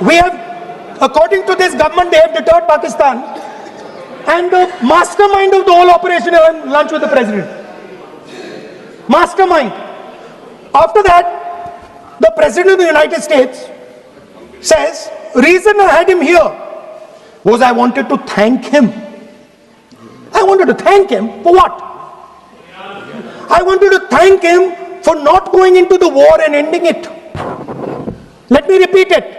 We have, according to this government, they have deterred Pakistan. And the mastermind of the whole operation had lunch with the president. Mastermind. After that, the president of the United States says, reason I had him here was I wanted to thank him. I wanted to thank him for what? I wanted to thank him for not going into the war and ending it. Let me repeat it.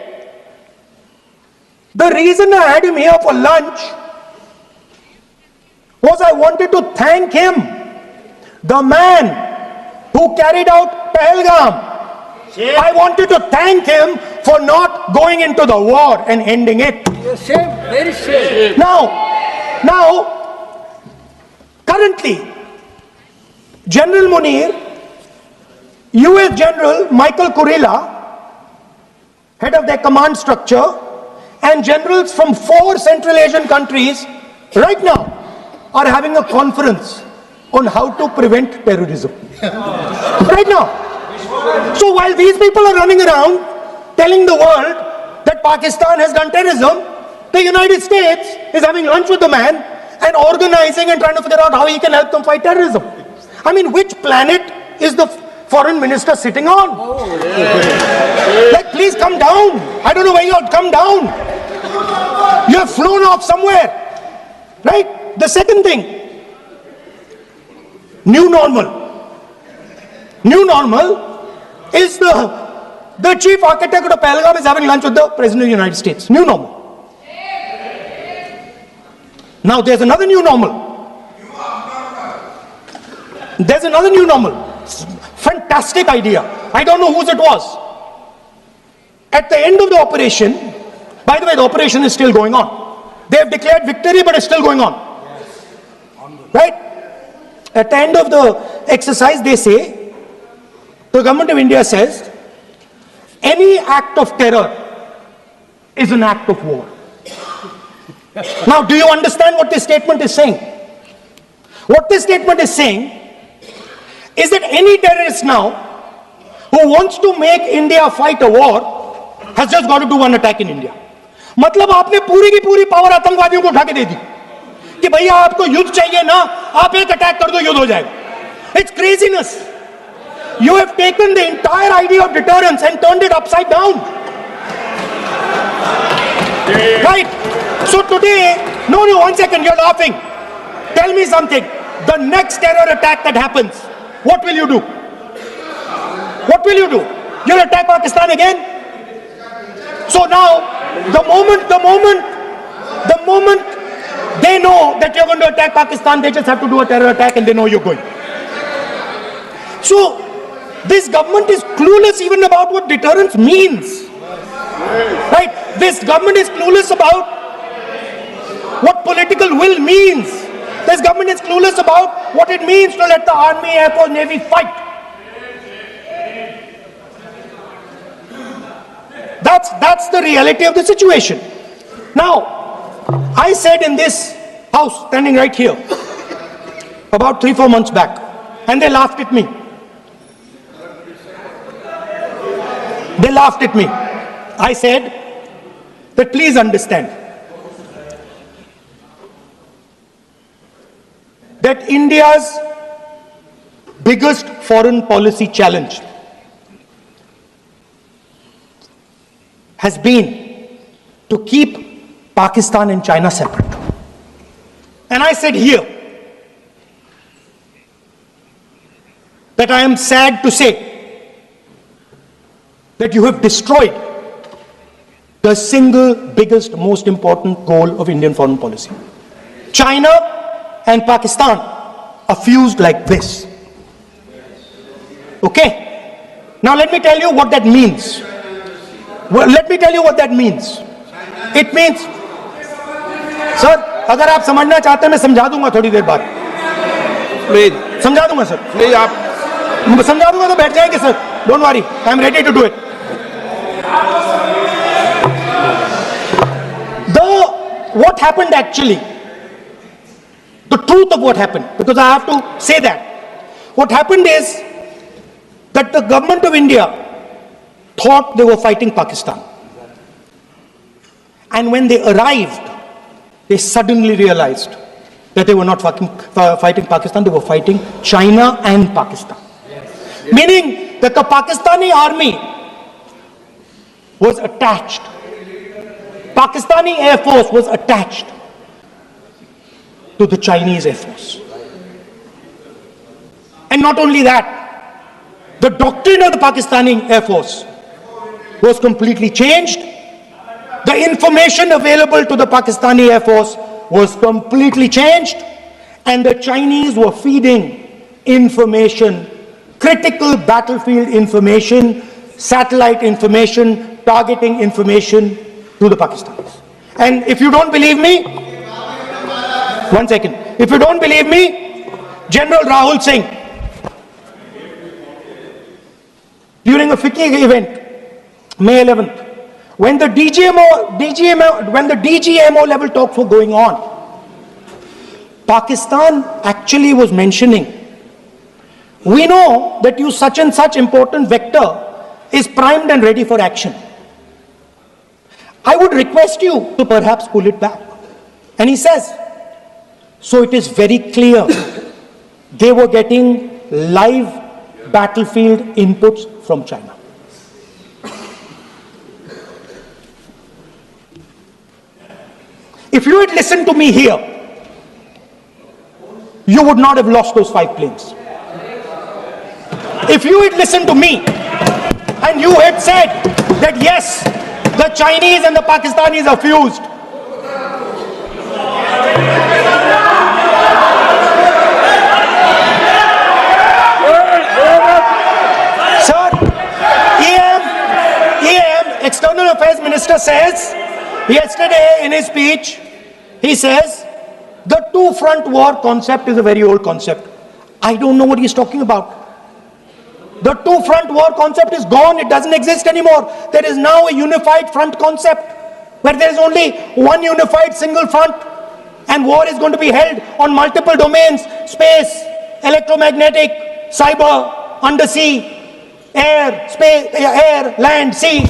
The reason I had him here for lunch was I wanted to thank him, the man who carried out Pahalgam. I wanted to thank him for not going into the war and ending it. Shame, very shame. Now, currently, General Munir, US General Michael Kurilla, head of their command structure, and generals from 4 Central Asian countries right now are having a conference on how to prevent terrorism. Right now. So while these people are running around telling the world that Pakistan has done terrorism, the United States is having lunch with the man and organizing and trying to figure out how he can help them fight terrorism. I mean, which planet is the foreign minister sitting on? Like, please come down. I don't know where you are. Come down. You have flown off somewhere. Right? The second thing, new normal. New normal is the chief architect of the Pahalgam is having lunch with the President of the United States. New normal. Now there's another new normal. There's another new normal. Fantastic idea. I don't know whose it was. At the end of the operation, by the way, the operation is still going on. They have declared victory, but it's still going on. Right? At the end of the exercise, they say, the government of India says, any act of terror is an act of war. Now, do you understand what this statement is saying? What this statement is saying is that any terrorist now who wants to make India fight a war has just got to do one attack in India. मतलब आपने पूरी की पूरी power आतंकवादियों को उठा के दे दी कि भैया आपको युद्ध चाहिए ना, आप एक अटैक कर दो, युद्ध हो जाएगा. It's craziness. You have taken the entire idea of deterrence and turned it upside down. Right? So today, no, one second, you're laughing. Tell me something. The next terror attack that happens, what will you do? What will you do? You'll attack Pakistan again? So now, the moment they know that you're going to attack Pakistan, they just have to do a terror attack and they know you're going. So, this government is clueless even about what deterrence means. Right? This government is clueless about what political will means. This government is clueless about what it means to let the army, air force, navy fight. That's the reality of the situation. Now, I said in this house, standing right here, about 3-4 months back, and they laughed at me. They laughed at me. I said that please understand that India's biggest foreign policy challenge has been to keep Pakistan and China separate. And I said here that I am sad to say that you have destroyed the single biggest, most important goal of Indian foreign policy. China and Pakistan are fused like this. Okay? Now let me tell you what that means. Let me tell you what that means. It means, sir, अगर आप समझना चाहते हैं मैं समझा दूंगा थोड़ी देर बाद. Please. समझा दूंगा सर. Please आप समझा दूंगा तो बैठ जाएंगे sir. Don't worry, I am ready to do it. What happened actually, the truth of what happened, because I have to say that. What happened is that the government of India thought they were fighting Pakistan. And when they arrived, they suddenly realized that they were not fighting Pakistan, they were fighting China and Pakistan. Meaning that the Pakistani army was attached. Pakistani Air Force was attached to the Chinese Air Force. And not only that, the doctrine of the Pakistani Air Force was completely changed. The information available to the Pakistani Air Force was completely changed, and the Chinese were feeding information, critical battlefield information, satellite information, targeting information to the Pakistanis. And if you don't believe me, one second, if you don't believe me, General Rahul Singh, during a FICCI event, May 11th, when the DGMO level talks were going on, Pakistan actually was mentioning, we know that you such and such important vector is primed and ready for action. I would request you to perhaps pull it back. And he says, so it is very clear they were getting live battlefield inputs from China. If you had listened to me here, you would not have lost those 5 planes. If you had listened to me and you had said that yes, the Chinese and the Pakistanis are fused, sir, EM, External Affairs Minister says, yesterday in his speech, he says, the two-front war concept is a very old concept. I don't know what he's talking about. The two-front war concept is gone. It doesn't exist anymore. There is now a unified front concept where there is only one unified single front, and war is going to be held on multiple domains: space, electromagnetic, cyber, undersea, air, space, air, land, sea.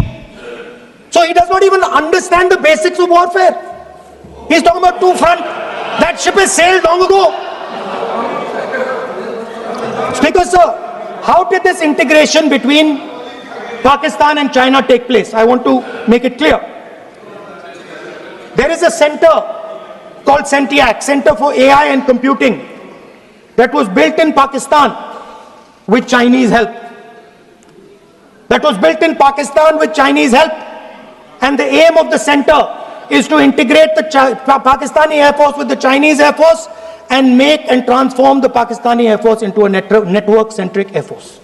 So he does not even understand the basics of warfare. He's talking about two front. That ship has sailed long ago. Speaker sir, how did this integration between Pakistan and China take place? I want to make it clear. There is a center called CENTIAC, Center for AI and Computing, that was built in Pakistan with Chinese help. That was built in Pakistan with Chinese help. And the aim of the center is to integrate the Pakistani Air Force with the Chinese Air Force and make and transform the Pakistani Air Force into a network-centric Air Force.